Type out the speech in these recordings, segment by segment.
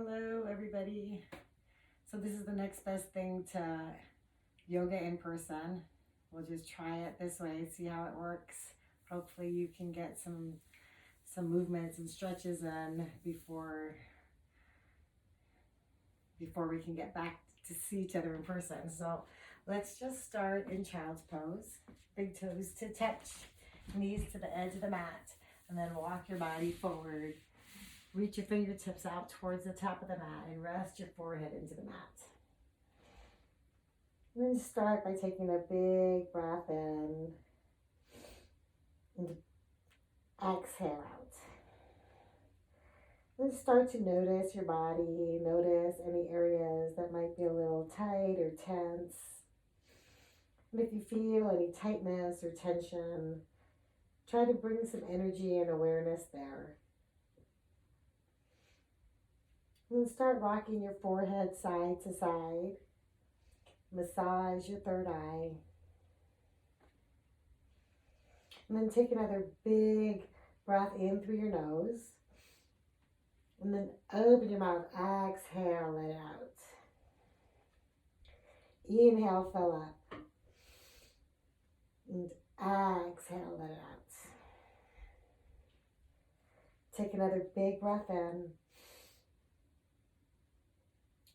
Hello, everybody. So this is the next best thing to yoga in person. We'll just try it this way, see how it works. Hopefully you can get some movements and stretches in before we can get back to see each other in person. So let's just start in child's pose. Big toes to touch, knees to the edge of the mat, and then walk your body forward. Reach your fingertips out towards the top of the mat and rest your forehead into the mat. And then start by taking a big breath in and exhale out. Then start to notice your body, notice any areas that might be a little tight or tense. And if you feel any tightness or tension, try to bring some energy and awareness there. And then start rocking your forehead side to side. Massage your third eye. And then take another big breath in through your nose. And then open your mouth, exhale, let it out. Inhale, fill up. And exhale, let it out. Take another big breath in.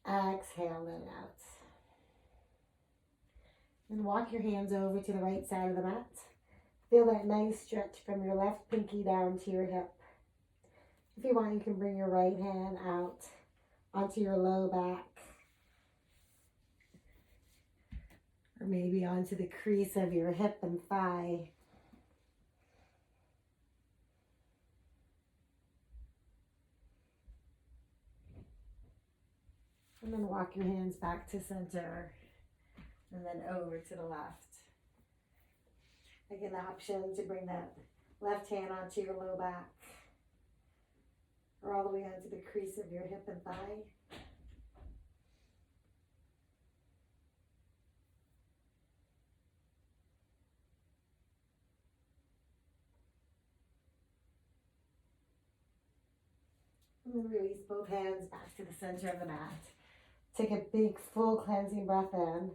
Exhale, let it out. And walk your hands over to the right side of the mat. Feel that nice stretch from your left pinky down to your hip. If you want, you can bring your right hand out onto your low back. Or maybe onto the crease of your hip and thigh. And then walk your hands back to center. And then over to the left. Again, the option to bring that left hand onto your low back. Or all the way onto the crease of your hip and thigh. And then release both hands back to the center of the mat. Take a big, full cleansing breath in.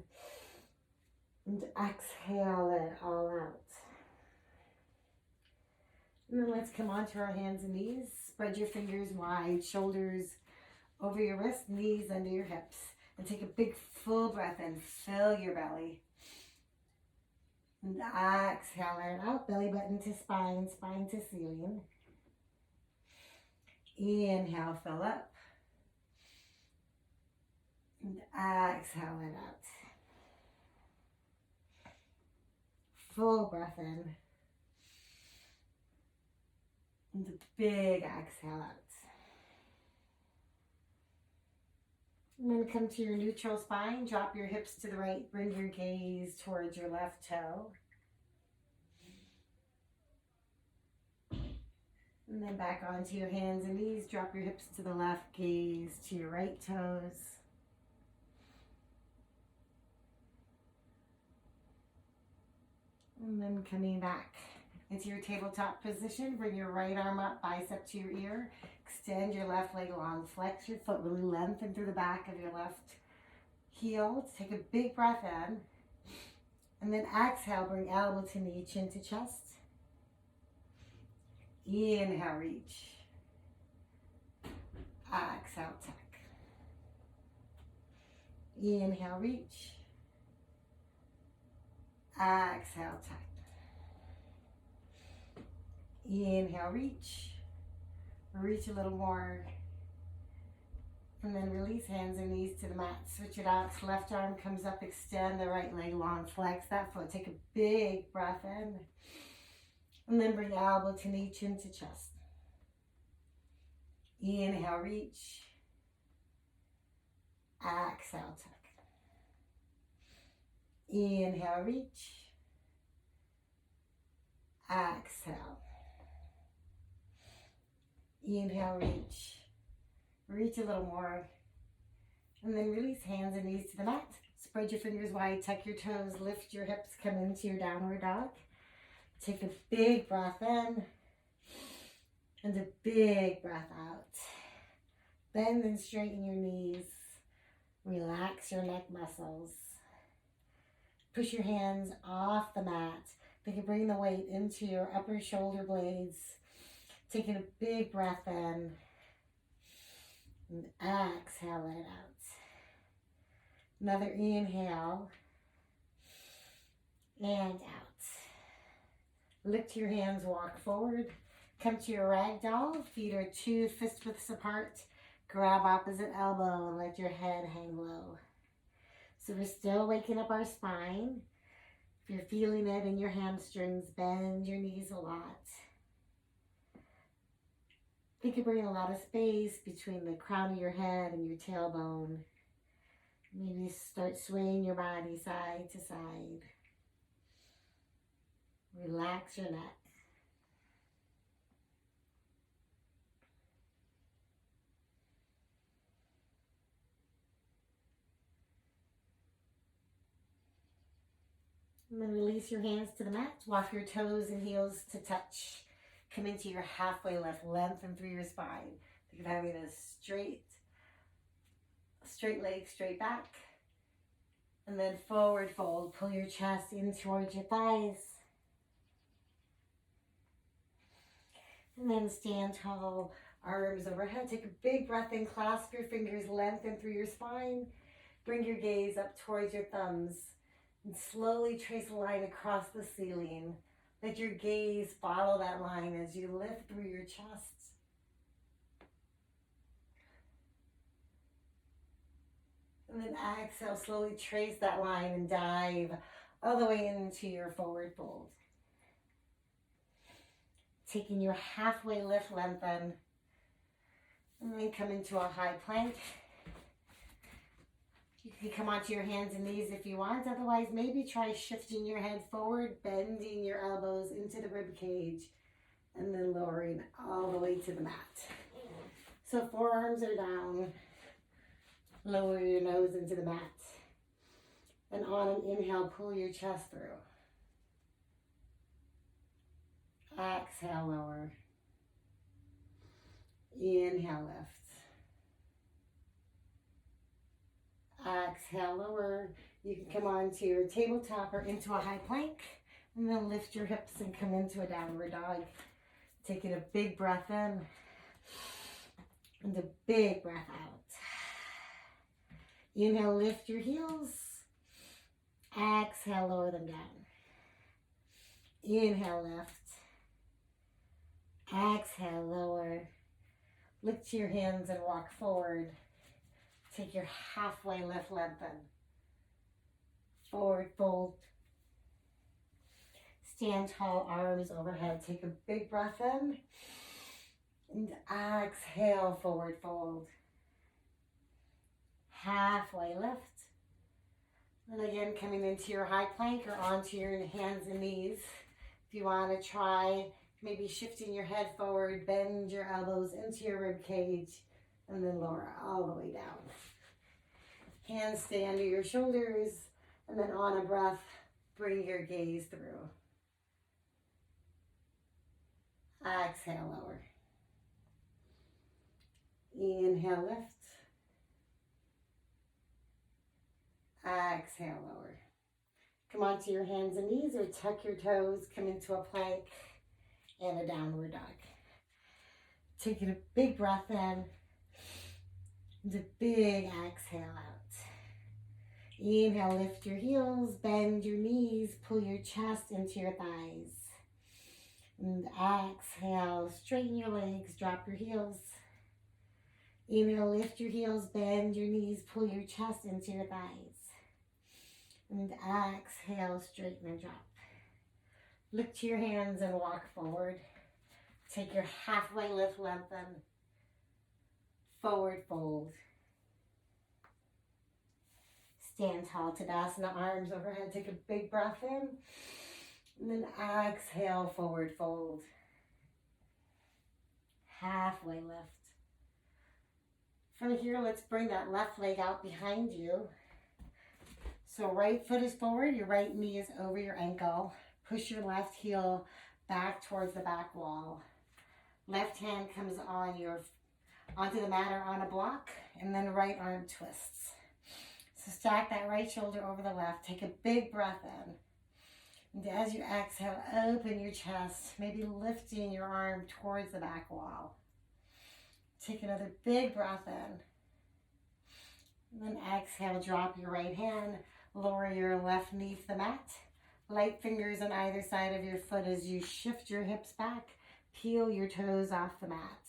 And exhale it all out. And then let's come onto our hands and knees. Spread your fingers wide, shoulders over your wrists, knees under your hips. And take a big, full breath in. Fill your belly. And exhale it out. Belly button to spine, spine to ceiling. Inhale, fill up. And exhale it out. Full breath in. And a big exhale out. And then come to your neutral spine. Drop your hips to the right. Bring your gaze towards your left toe. And then back onto your hands and knees. Drop your hips to the left. Gaze to your right toes. And then coming back into your tabletop position, bring your right arm up, bicep to your ear. Extend your left leg long, flex your foot, really lengthen through the back of your left heel. Take a big breath in. And then exhale, bring elbow to knee, chin to chest. Inhale, reach. Exhale, tuck. Inhale, reach. Exhale, tuck. Inhale, reach. Reach a little more. And then release hands and knees to the mat. Switch it out. Left arm comes up. Extend the right leg long. Flex that foot. Take a big breath in. And then bring elbow to knee, chin to chest. Inhale, reach. Exhale, tuck. Inhale, reach. Exhale. Inhale, reach. Reach a little more. And then release hands and knees to the mat. Spread your fingers wide, tuck your toes, lift your hips, come into your downward dog. Take a big breath in and a big breath out. Bend and straighten your knees. Relax your neck muscles. Push your hands off the mat. They can bring the weight into your upper shoulder blades. Taking a big breath in. And exhale it out. Another inhale. And out. Lift your hands, walk forward. Come to your ragdoll. Feet are 2 fist widths apart. Grab opposite elbow and let your head hang low. So we're still waking up our spine. If you're feeling it in your hamstrings, bend your knees a lot. Think of bringing a lot of space between the crown of your head and your tailbone. Maybe start swaying your body side to side. Relax your neck. And then release your hands to the mat. Walk your toes and heels to touch. Come into your halfway lift. Lengthen through your spine. Think of having a straight leg, straight back. And then forward fold. Pull your chest in towards your thighs. And then stand tall, arms overhead. Take a big breath in. Clasp your fingers. Lengthen through your spine. Bring your gaze up towards your thumbs. And slowly trace a line across the ceiling. Let your gaze follow that line as you lift through your chest. And then exhale, slowly trace that line and dive all the way into your forward fold. Taking your halfway lift, lengthen. And then come into a high plank. You can come onto your hands and knees if you want. Otherwise, maybe try shifting your head forward, bending your elbows into the rib cage, and then lowering all the way to the mat. So forearms are down. Lower your nose into the mat. And on an inhale, pull your chest through. Exhale, lower. Inhale, lift. Exhale, lower. You can come onto your tabletop or into a high plank, and then lift your hips and come into a downward dog. Taking a big breath in, and a big breath out. Inhale, lift your heels. Exhale, lower them down. Inhale, lift. Exhale, lower. Lift your hands and walk forward. Take your halfway lift, lengthen. Forward fold. Stand tall, arms overhead. Take a big breath in. And exhale, forward fold. Halfway lift. And again, coming into your high plank or onto your hands and knees. If you want to try, maybe shifting your head forward, bend your elbows into your rib cage, and then lower all the way down. Hands stay under your shoulders, and then on a breath, bring your gaze through. Exhale, lower. Inhale, lift. Exhale, lower. Come onto your hands and knees or tuck your toes, come into a plank and a downward dog. Taking a big breath in and a big exhale out. Inhale, lift your heels, bend your knees, pull your chest into your thighs. And exhale, straighten your legs, drop your heels. Inhale, lift your heels, bend your knees, pull your chest into your thighs. And exhale, straighten and drop. Lift your hands and walk forward. Take your halfway lift, lengthen. Forward fold. Stand tall, Tadasana, arms overhead. Take a big breath in. And then exhale, forward fold. Halfway lift. From here, let's bring that left leg out behind you. So right foot is forward, your right knee is over your ankle. Push your left heel back towards the back wall. Left hand comes onto the mat or on a block, and then right arm twists. So stack that right shoulder over the left. Take a big breath in. And as you exhale, open your chest, maybe lifting your arm towards the back wall. Take another big breath in. And then exhale, drop your right hand, lower your left knee to the mat. Light fingers on either side of your foot as you shift your hips back. Peel your toes off the mat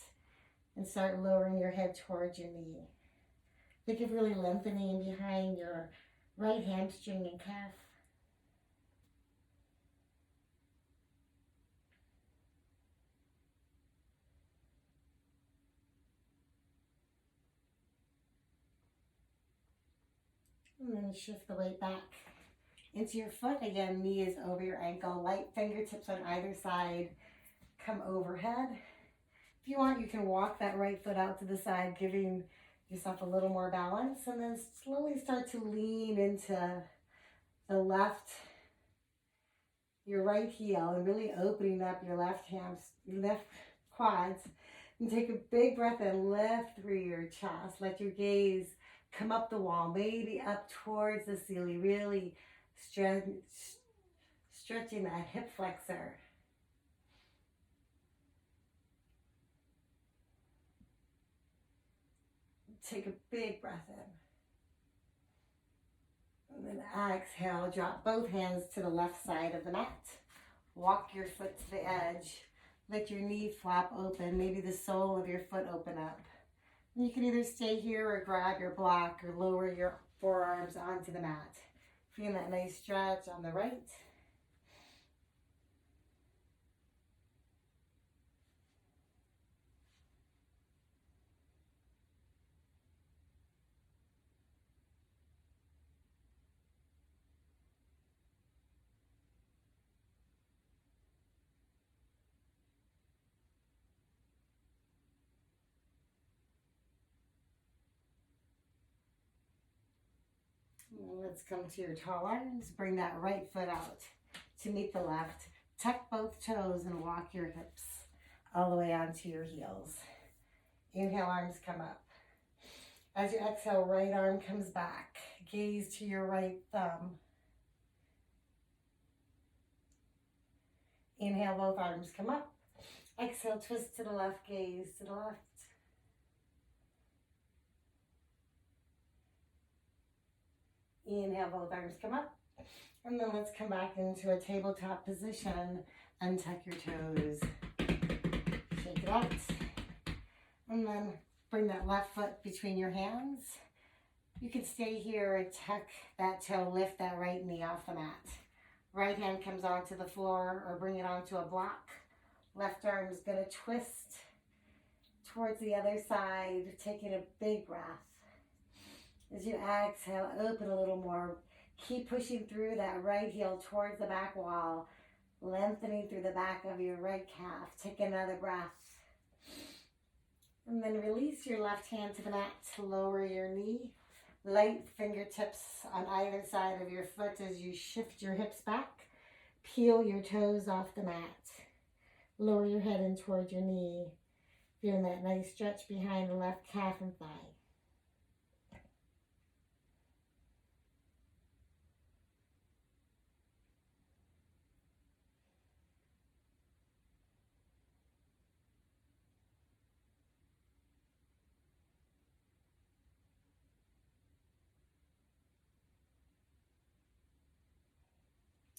and start lowering your head towards your knee. Think of really lengthening behind your right hamstring and calf. And then shift the weight back into your foot. Again, knee is over your ankle. Light fingertips on either side. Come overhead. If you want, you can walk that right foot out to the side, giving yourself a little more balance. And then slowly start to lean into the left, your right heel, and really opening up your left quads. And take a big breath and lift through your chest. Let your gaze come up the wall, maybe up towards the ceiling, really stretching that hip flexor. Take a big breath in. And then exhale, drop both hands to the left side of the mat. Walk your foot to the edge. Let your knee flap open, maybe the sole of your foot open up. And you can either stay here or grab your block or lower your forearms onto the mat. Feeling that nice stretch on the right. Let's come to your tall arms. Bring that right foot out to meet the left. Tuck both toes and walk your hips all the way onto your heels. Inhale, arms come up. As you exhale, right arm comes back. Gaze to your right thumb. Inhale, both arms come up. Exhale, twist to the left, gaze to the left. Inhale, both arms come up. And then let's come back into a tabletop position. Untuck your toes. Shake it out. And then bring that left foot between your hands. You can stay here and tuck that toe, lift that right knee off the mat. Right hand comes onto the floor or bring it onto a block. Left arm is going to twist towards the other side, taking a big breath. As you exhale, open a little more. Keep pushing through that right heel towards the back wall, lengthening through the back of your right calf. Take another breath. And then release your left hand to the mat to lower your knee. Light fingertips on either side of your foot as you shift your hips back. Peel your toes off the mat. Lower your head in towards your knee. Feeling that nice stretch behind the left calf and thigh.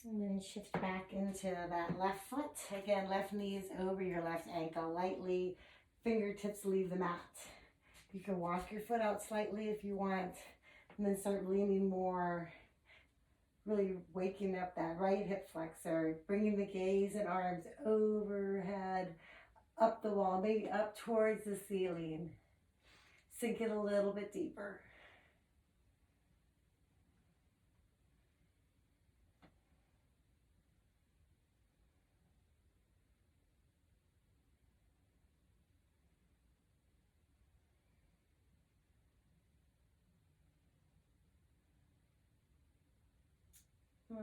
And then shift back into that left foot. Again, left knee is over your left ankle. Lightly, fingertips leave the mat. You can walk your foot out slightly if you want. And then start leaning more. Really waking up that right hip flexor. Bringing the gaze and arms overhead, up the wall, maybe up towards the ceiling. Sink it a little bit deeper.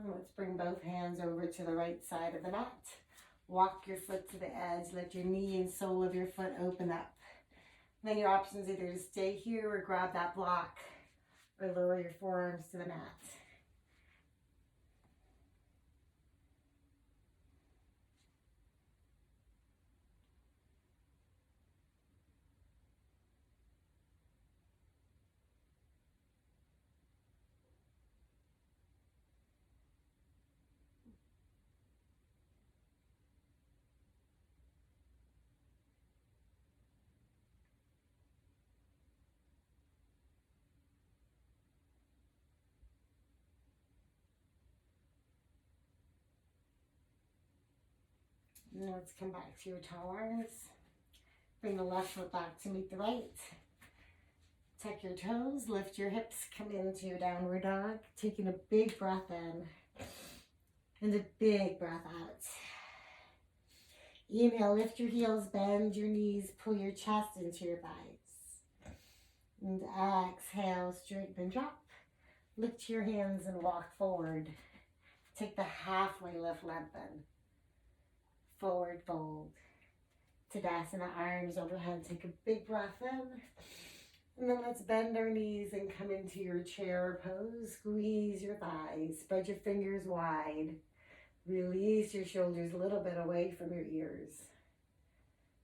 Let's bring both hands over to the right side of the mat. Walk your foot to the edge. Let your knee and sole of your foot open up. Then your options either to stay here or grab that block or lower your forearms to the mat. And let's come back to your tall arms. Bring the left foot back to meet the right. Tuck your toes, lift your hips, come into your downward dog. Taking a big breath in and a big breath out. Inhale, lift your heels, bend your knees, pull your chest into your thighs. And exhale, straighten and drop. Lift your hands and walk forward. Take the halfway lift, lengthen. Forward fold. Tadasana, arms overhead. Take a big breath in. And then let's bend our knees and come into your chair pose. Squeeze your thighs. Spread your fingers wide. Release your shoulders a little bit away from your ears.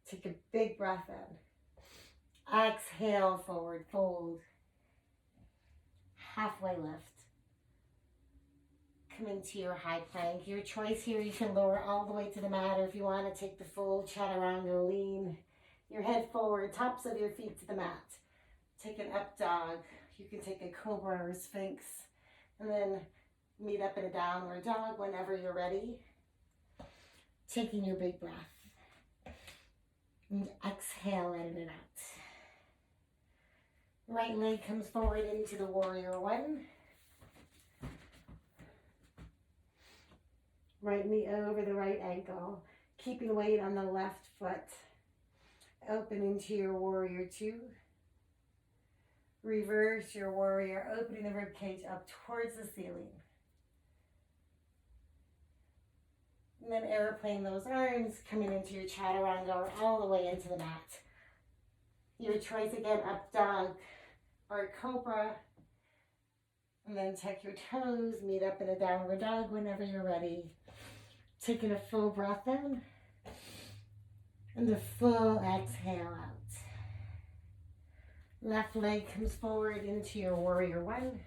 Take a big breath in. Exhale, forward fold. Halfway lift. Come into your high plank. Your choice here, you can lower all the way to the mat, or if you want to take the full chaturanga, lean your head forward, tops of your feet to the mat. Take an up dog. You can take a cobra or sphinx, and then meet up in a downward dog whenever you're ready. Taking your big breath. And exhale, letting it out. Right leg comes forward into the warrior one. Right knee over the right ankle, keeping weight on the left foot. Open into your warrior two. Reverse your warrior, opening the rib cage up towards the ceiling. And then airplane those arms, coming into your chaturanga or all the way into the mat. Your choice again, up dog or cobra. And then tuck your toes, meet up in a downward dog whenever you're ready. Taking a full breath in and a full exhale out. Left leg comes forward into your warrior one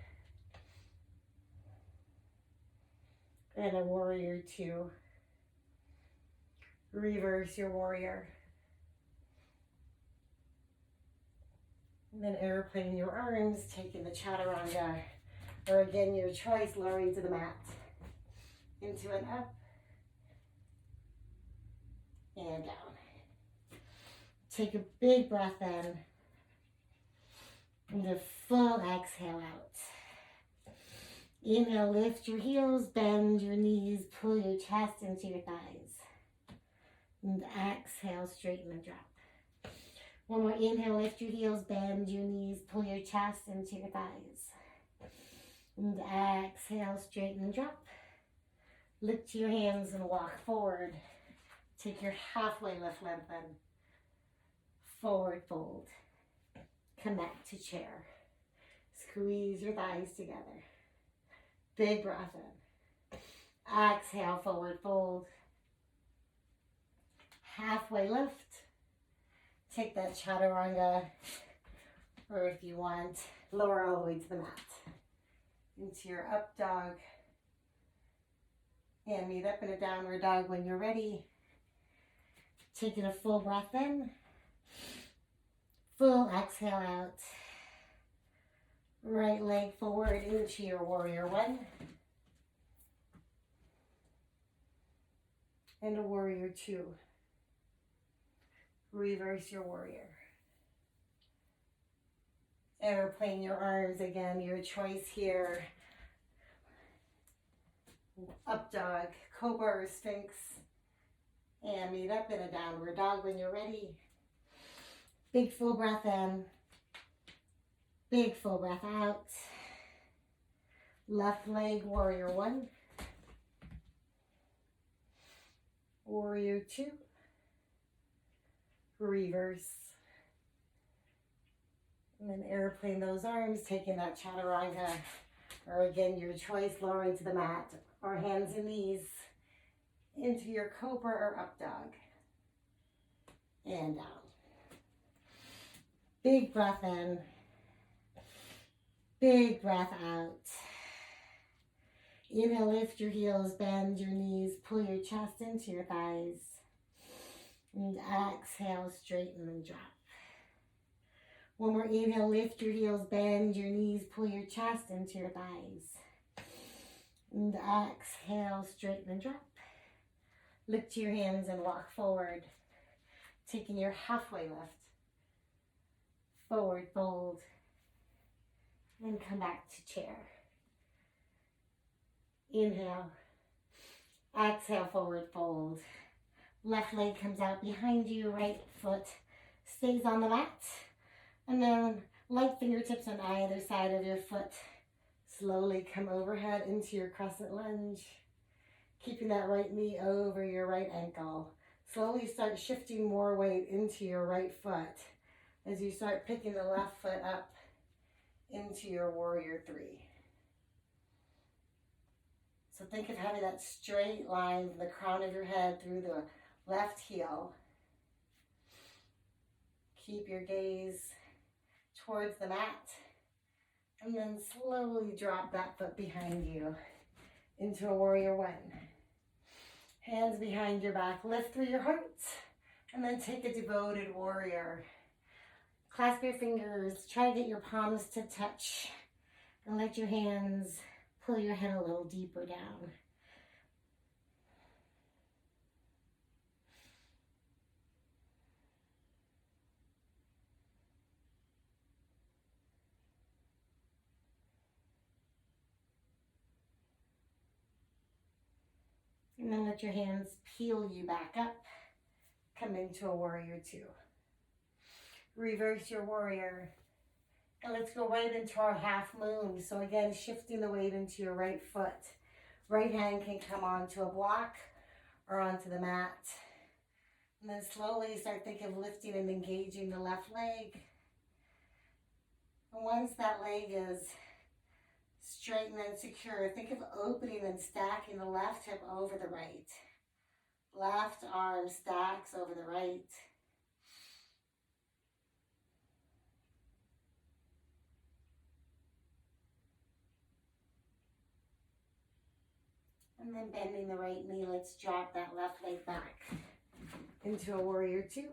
and a warrior two. Reverse your warrior. And then airplane your arms, taking the chaturanga, or again your choice, lowering to the mat. Into an up and down. Take a big breath in and a full exhale out. Inhale, lift your heels, bend your knees, pull your chest into your thighs. And exhale, straighten and drop. One more inhale, lift your heels, bend your knees, pull your chest into your thighs. And exhale, straighten and drop. Lift your hands and walk forward. Take your halfway lift, lengthen. Forward fold. Come back to chair. Squeeze your thighs together. Big breath in. Exhale, forward fold. Halfway lift. Take that chaturanga, or if you want, lower all the way to the mat. Into your up dog. And meet up in a downward dog when you're ready. Taking a full breath in. Full exhale out. Right leg forward into your warrior one. And a warrior two. Reverse your warrior. Airplane your arms again, your choice here. Up dog, cobra or sphinx. And meet up in a downward dog when you're ready. Big full breath in. Big full breath out. Left leg, warrior one. Warrior two. Reverse. And then airplane those arms, taking that chaturanga, or again, your choice, lowering to the mat, or hands and knees into your cobra or up dog. And down. Big breath in. Big breath out. Inhale, lift your heels, bend your knees, pull your chest into your thighs. And exhale, straighten and drop. One more inhale, lift your heels, bend your knees, pull your chest into your thighs. And exhale, straighten and drop. Lift your hands and walk forward, taking your halfway lift. Forward fold, and come back to chair. Inhale, exhale, forward fold. Left leg comes out behind you, right foot stays on the mat. And then light fingertips on either side of your foot. Slowly come overhead into your crescent lunge. Keeping that right knee over your right ankle. Slowly start shifting more weight into your right foot as you start picking the left foot up into your warrior three. So think of having that straight line from the crown of your head through the left heel. Keep your gaze towards the mat, and then slowly drop that foot behind you into a warrior one. Hands behind your back, lift through your heart, and then take a devoted warrior. Clasp your fingers, try to get your palms to touch, and let your hands pull your head a little deeper down. And then let your hands peel you back up. Come into a warrior two. Reverse your warrior. And let's go right into our half moon. So again, shifting the weight into your right foot. Right hand can come onto a block or onto the mat. And then slowly start thinking of lifting and engaging the left leg. And once that leg is straight and secure, think of opening and stacking the left hip over the right. Left arm stacks over the right. And then bending the right knee, let's drop that left leg back into a warrior two.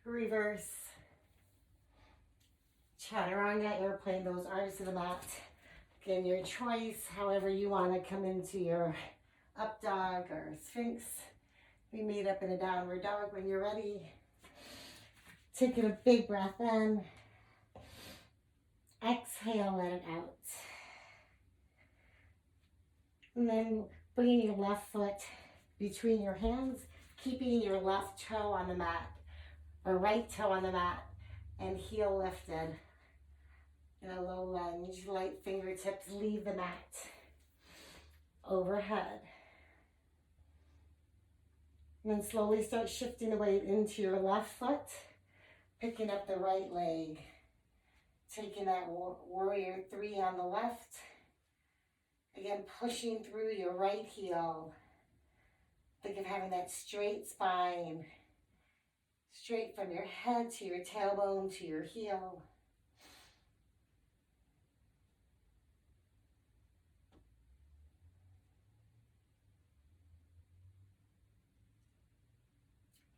Reverse. Chaturanga, airplane those arms to the mat. Again, your choice, however you want to come into your up dog or sphinx. We meet up in a downward dog when you're ready. Taking a big breath in. Exhale, let it out. And then bringing your left foot between your hands, keeping your left toe on the mat, or right toe on the mat, and heel lifted. In a low lunge, light fingertips leave the mat. Overhead. And then slowly start shifting the weight into your left foot, picking up the right leg. Taking that warrior three on the left. Again, pushing through your right heel. Think of having that straight spine. Straight from your head to your tailbone to your heel.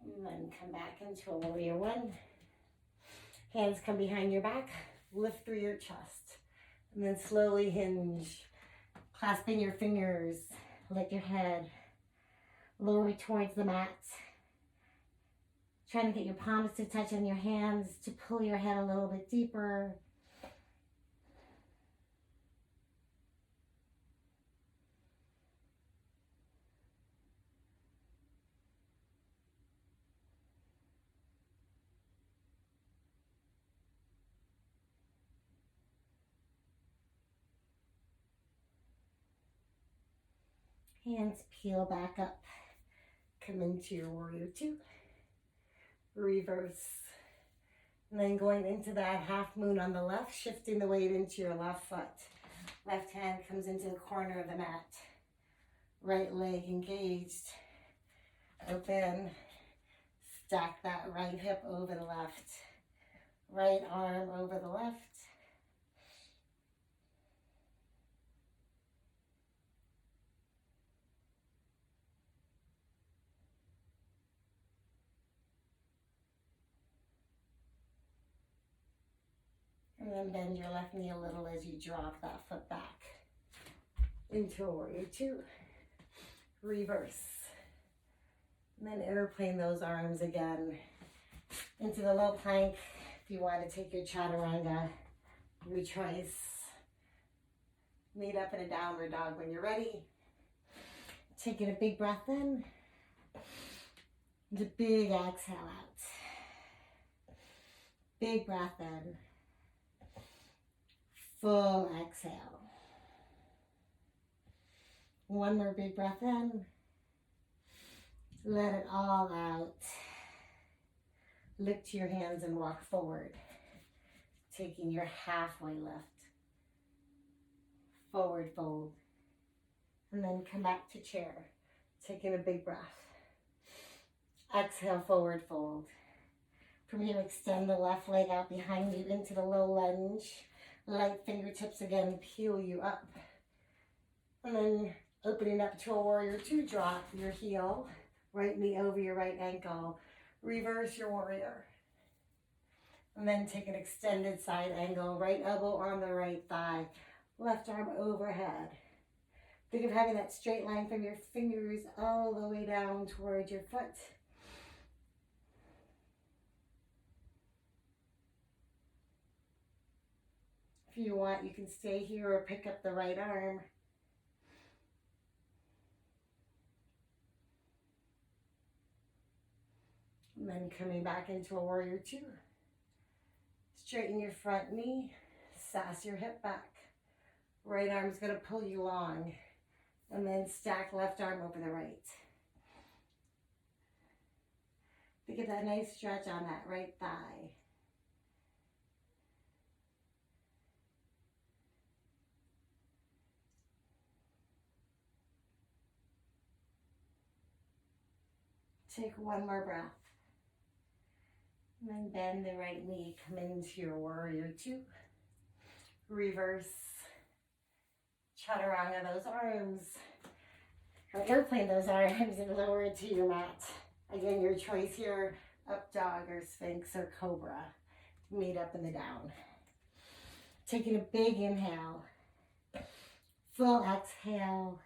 And then come back into a warrior one. Hands come behind your back. Lift through your chest. And then slowly hinge. Clasping your fingers. Lift your head. Lower towards the mat. Trying to get your palms to touch on your hands to pull your head a little bit deeper. Hands peel back up. Come into your warrior two. Reverse. And then going into that half moon on the left, shifting the weight into your left foot. Left hand comes into the corner of the mat. Right leg engaged. Open. Stack that right hip over the left. Right arm over the left. And then bend your left knee a little as you drop that foot back into a warrior two. Reverse. And then airplane those arms again into the low plank. If you want to take your chaturanga, your choice. Meet up in a downward dog when you're ready. Taking a big breath in. And a big exhale out. Big breath in. Full exhale. One more big breath in. Let it all out. Lift your hands and walk forward. Taking your halfway lift. Forward fold. And then come back to chair. Taking a big breath. Exhale, forward fold. From here, extend the left leg out behind you into the low lunge. Light fingertips again, peel you up. And then opening up to a warrior two, drop your heel. Right knee over your right ankle. Reverse your warrior. And then take an extended side angle. Right elbow on the right thigh. Left arm overhead. Think of having that straight line from your fingers all the way down towards your foot. If you want, you can stay here or pick up the right arm. And then coming back into a warrior two. Straighten your front knee, sass your hip back. Right arm's gonna pull you long. And then stack left arm over the right. To get that nice stretch on that right thigh. Take one more breath. And then bend the right knee, come into your warrior two. Reverse. Chaturanga those arms. Or airplane those arms and lower it to your mat. Again, your choice here, up dog or sphinx or cobra. Meet up in the down. Taking a big inhale. Full exhale.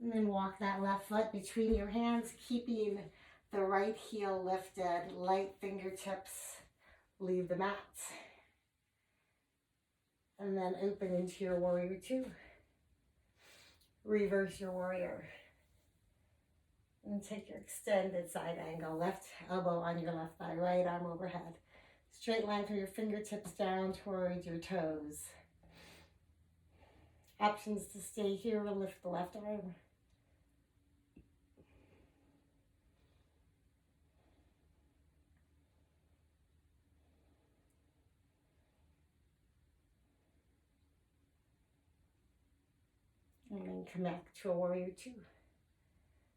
And then walk that left foot between your hands, keeping the right heel lifted, light fingertips leave the mat. And then open into your warrior two. Reverse your warrior. And take your extended side angle, left elbow on your left thigh, right arm overhead. Straight line from your fingertips down towards your toes. Options to stay here or lift the left arm. And then come back to a warrior two.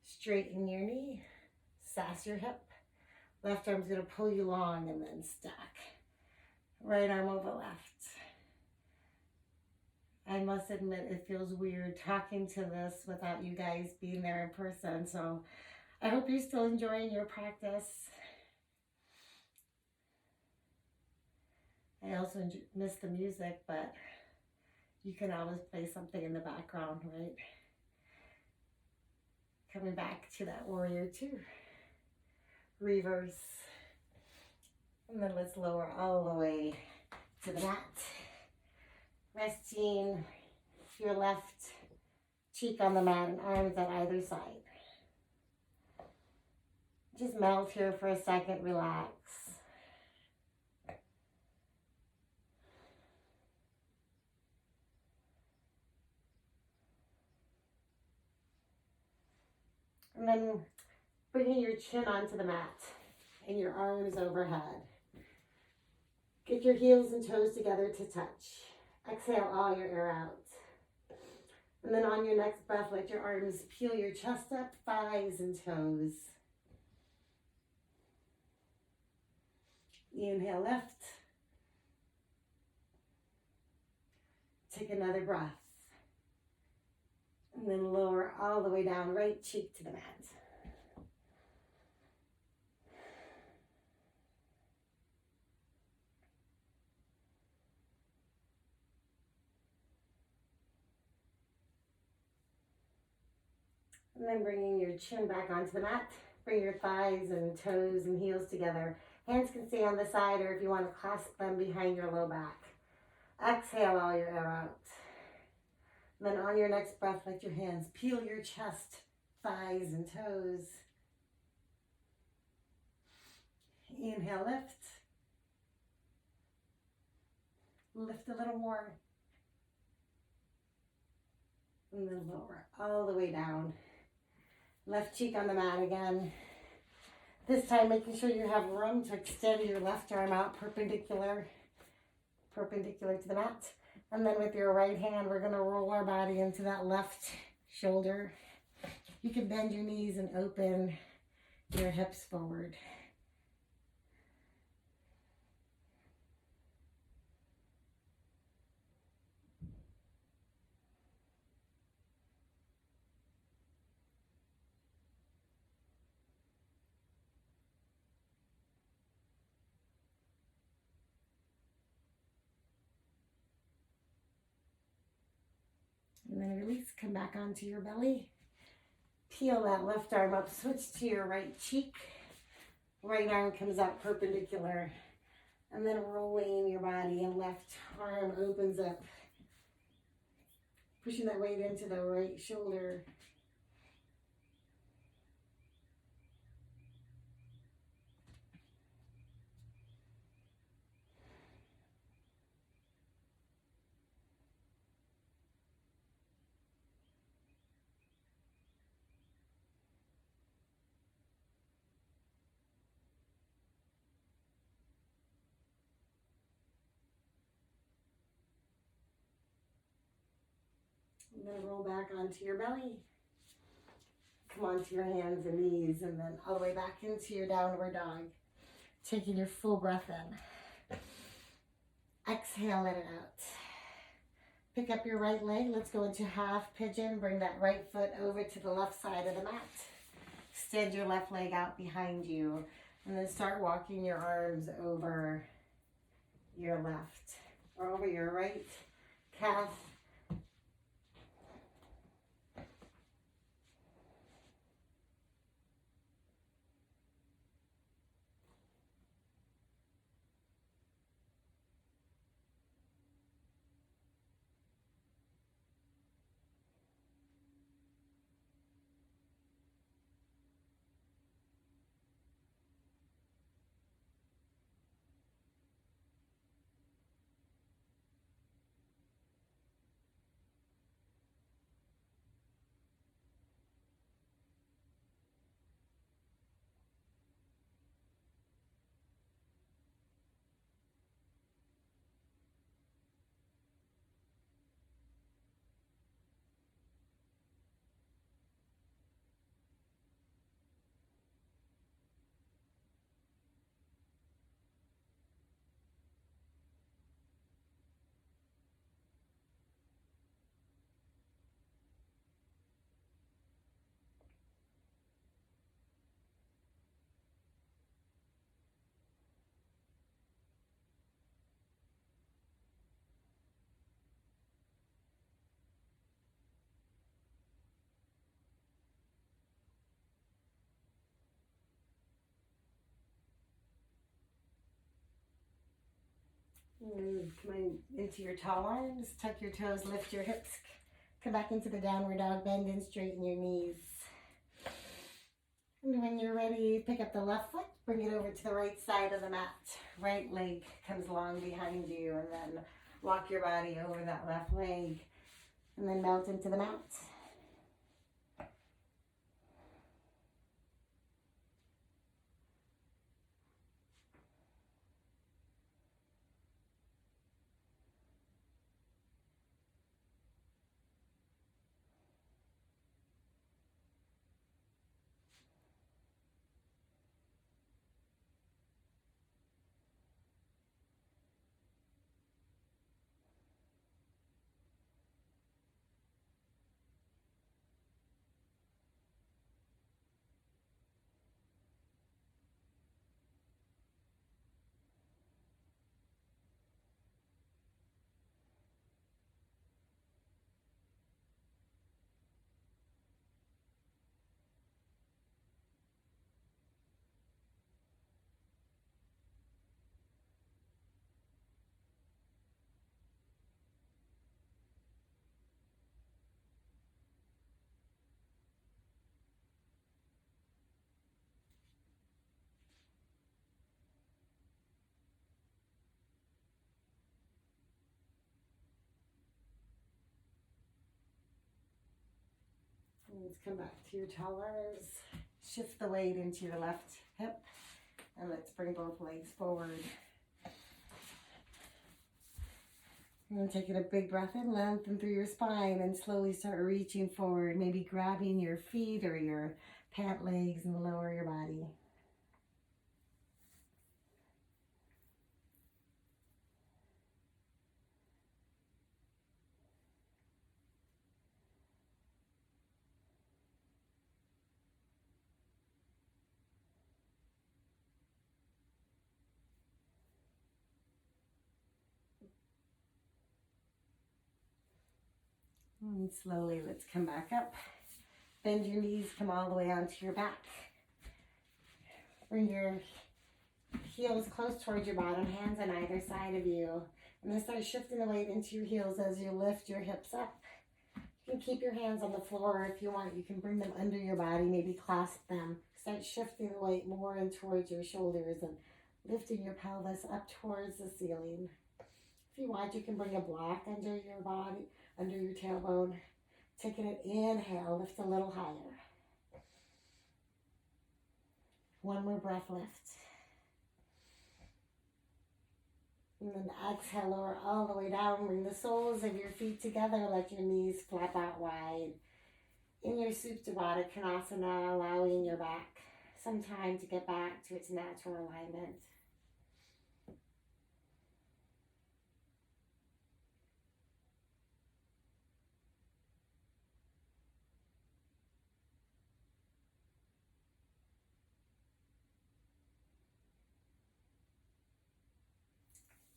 Straighten your knee, sass your hip. Left arm's gonna pull you long and then stack. Right arm over left. I must admit it feels weird talking to this without you guys being there in person. So I hope you're still enjoying your practice. I also miss the music, but you can always play something in the background, right? Coming back to that warrior two. Reverse. And then let's lower all the way to the mat. Resting your left cheek on the mat and arms on either side. Just melt here for a second, relax. And then bringing your chin onto the mat and your arms overhead. Get your heels and toes together to touch. Exhale all your air out. And then on your next breath, let your arms peel your chest up, thighs and toes. Inhale, lift. Take another breath. And then lower all the way down, right cheek to the mat. And then bringing your chin back onto the mat. Bring your thighs and toes and heels together. Hands can stay on the side, or if you want to clasp them behind your low back. Exhale all your air out. And then on your next breath, let your hands peel your chest, thighs and toes. Inhale, lift. Lift a little more. And then lower all the way down. Left cheek on the mat again. This time making sure you have room to extend your left arm out perpendicular to the mat. And then with your right hand, we're gonna roll our body into that left shoulder. You can bend your knees and open your hips forward. And then release, come back onto your belly. Peel that left arm up, switch to your right cheek. Right arm comes out perpendicular. And then rolling your body and left arm opens up. Pushing that weight into the right shoulder. And then roll back onto your belly. Come onto your hands and knees, and then all the way back into your downward dog. Taking your full breath in. Exhale, let it out. Pick up your right leg. Let's go into half pigeon. Bring that right foot over to the left side of the mat. Extend your left leg out behind you. And then start walking your arms over your left or over your right calf. And come into your tall arms, tuck your toes, lift your hips, come back into the downward dog, bend and straighten your knees. And when you're ready, pick up the left foot, bring it over to the right side of the mat. Right leg comes long behind you, and then walk your body over that left leg, and then melt into the mat. Let's come back to your towers. Shift the weight into your left hip. And let's bring both legs forward. And taking a big breath in, lengthen through your spine and slowly start reaching forward, maybe grabbing your feet or your pant legs and lower your body. And slowly, let's come back up. Bend your knees, come all the way onto your back. Bring your heels close towards your bottom, hands on either side of you. And then start shifting the weight into your heels as you lift your hips up. You can keep your hands on the floor if you want. You can bring them under your body, maybe clasp them. Start shifting the weight more in towards your shoulders and lifting your pelvis up towards the ceiling. If you want, you can bring a block under your body, under your tailbone. Taking an inhale, lift a little higher. One more breath, lift. And then exhale, lower all the way down. Bring the soles of your feet together. Let your knees flap out wide. In your Supta Baddha Konasana, allowing your back some time to get back to its natural alignment.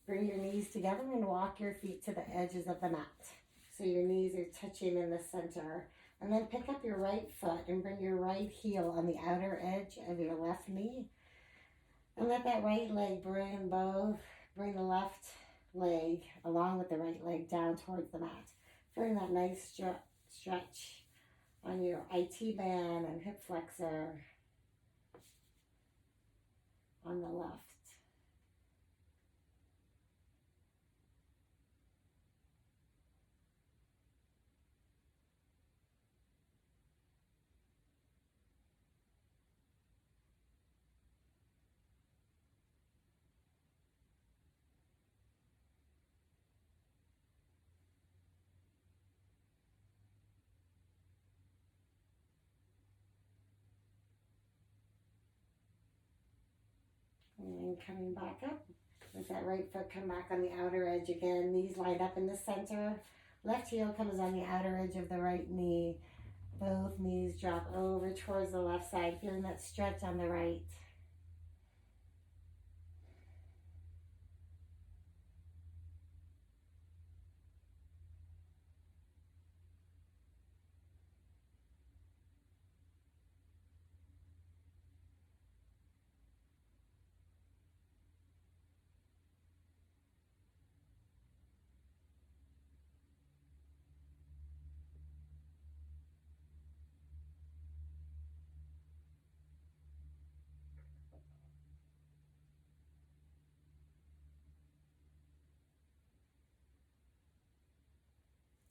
Bring your knees together and walk your feet to the edges of the mat. So your knees are touching in the center. And then pick up your right foot and bring your right heel on the outer edge of your left knee. And let that right leg bring the left leg along with the right leg down towards the mat. Feeling that nice stretch on your IT band and hip flexor on the left. And coming back up. With that right foot come back on the outer edge again. Knees lined up in the center. Left heel comes on the outer edge of the right knee. Both knees drop over towards the left side. Feeling that stretch on the right.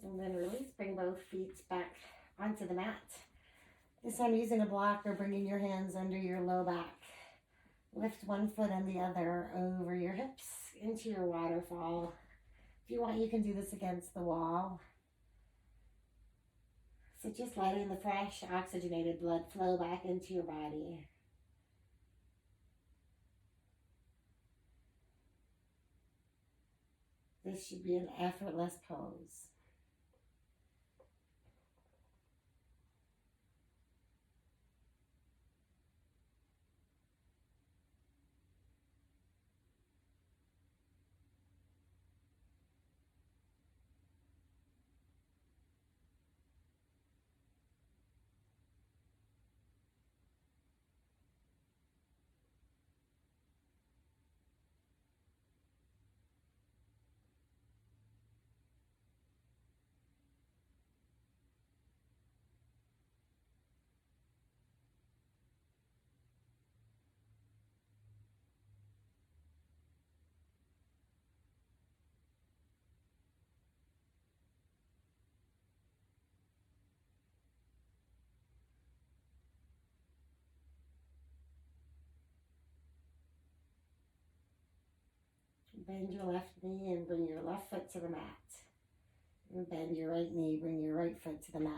And then release, bring both feet back onto the mat. This time using a block or bringing your hands under your low back. Lift one foot and the other over your hips into your waterfall. If you want, you can do this against the wall. So just letting the fresh oxygenated blood flow back into your body. This should be an effortless pose. Bend your left knee and bring your left foot to the mat. And bend your right knee, bring your right foot to the mat.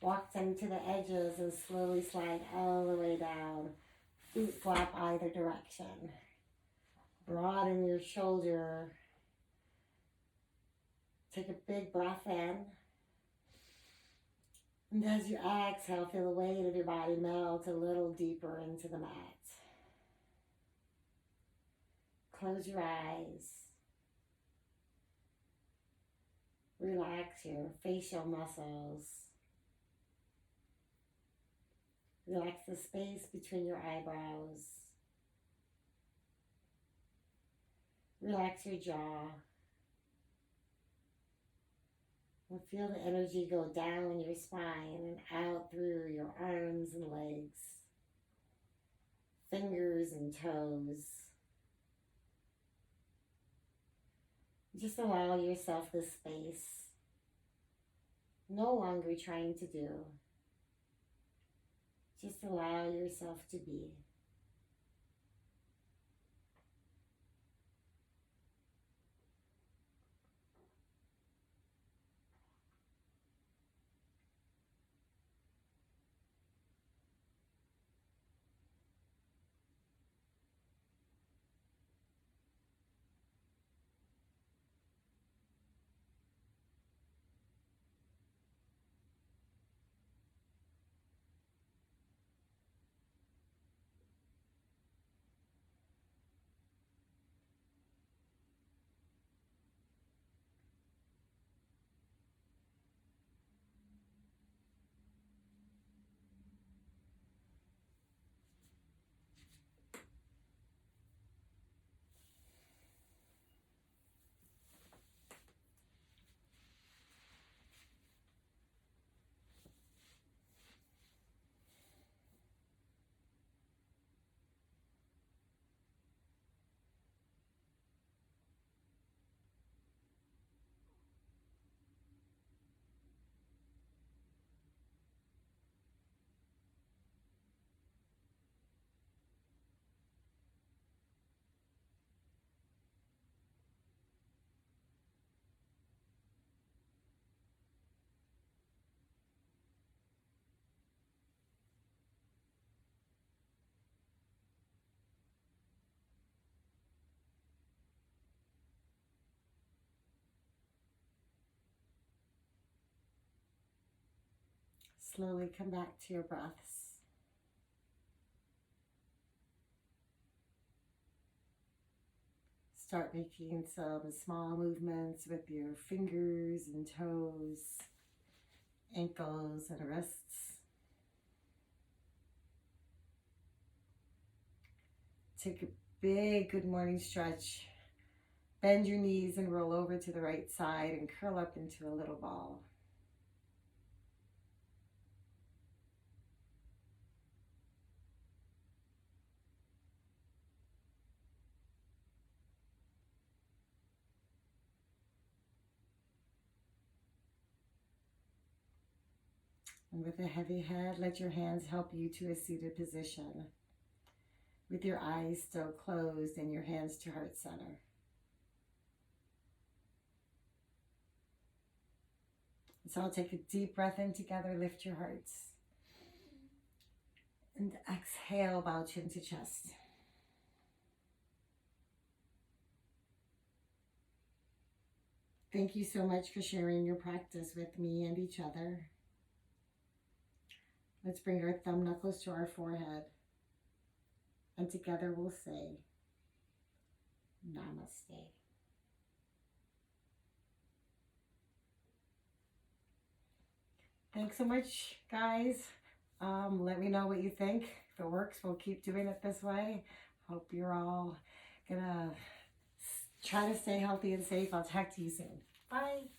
Walk them to the edges and slowly slide all the way down. Feet flap either direction. Broaden your shoulder. Take a big breath in. And as you exhale, feel the weight of your body melt a little deeper into the mat. Close your eyes. Relax your facial muscles. Relax the space between your eyebrows. Relax your jaw. And feel the energy go down your spine and out through your arms and legs, fingers and toes. Just allow yourself this space. No longer trying to do. Just allow yourself to be. Slowly come back to your breaths. Start making some small movements with your fingers and toes, ankles and wrists. Take a big good morning stretch. Bend your knees and roll over to the right side and curl up into a little ball. And with a heavy head, let your hands help you to a seated position, with your eyes still closed and your hands to heart center. So I'll take a deep breath in together, lift your hearts. And exhale, bow chin to chest. Thank you so much for sharing your practice with me and each other. Let's bring our thumb knuckles to our forehead. And together we'll say, Namaste. Thanks so much, guys. Let me know what you think. If it works, we'll keep doing it this way. Hope you're all gonna try to stay healthy and safe. I'll talk to you soon. Bye.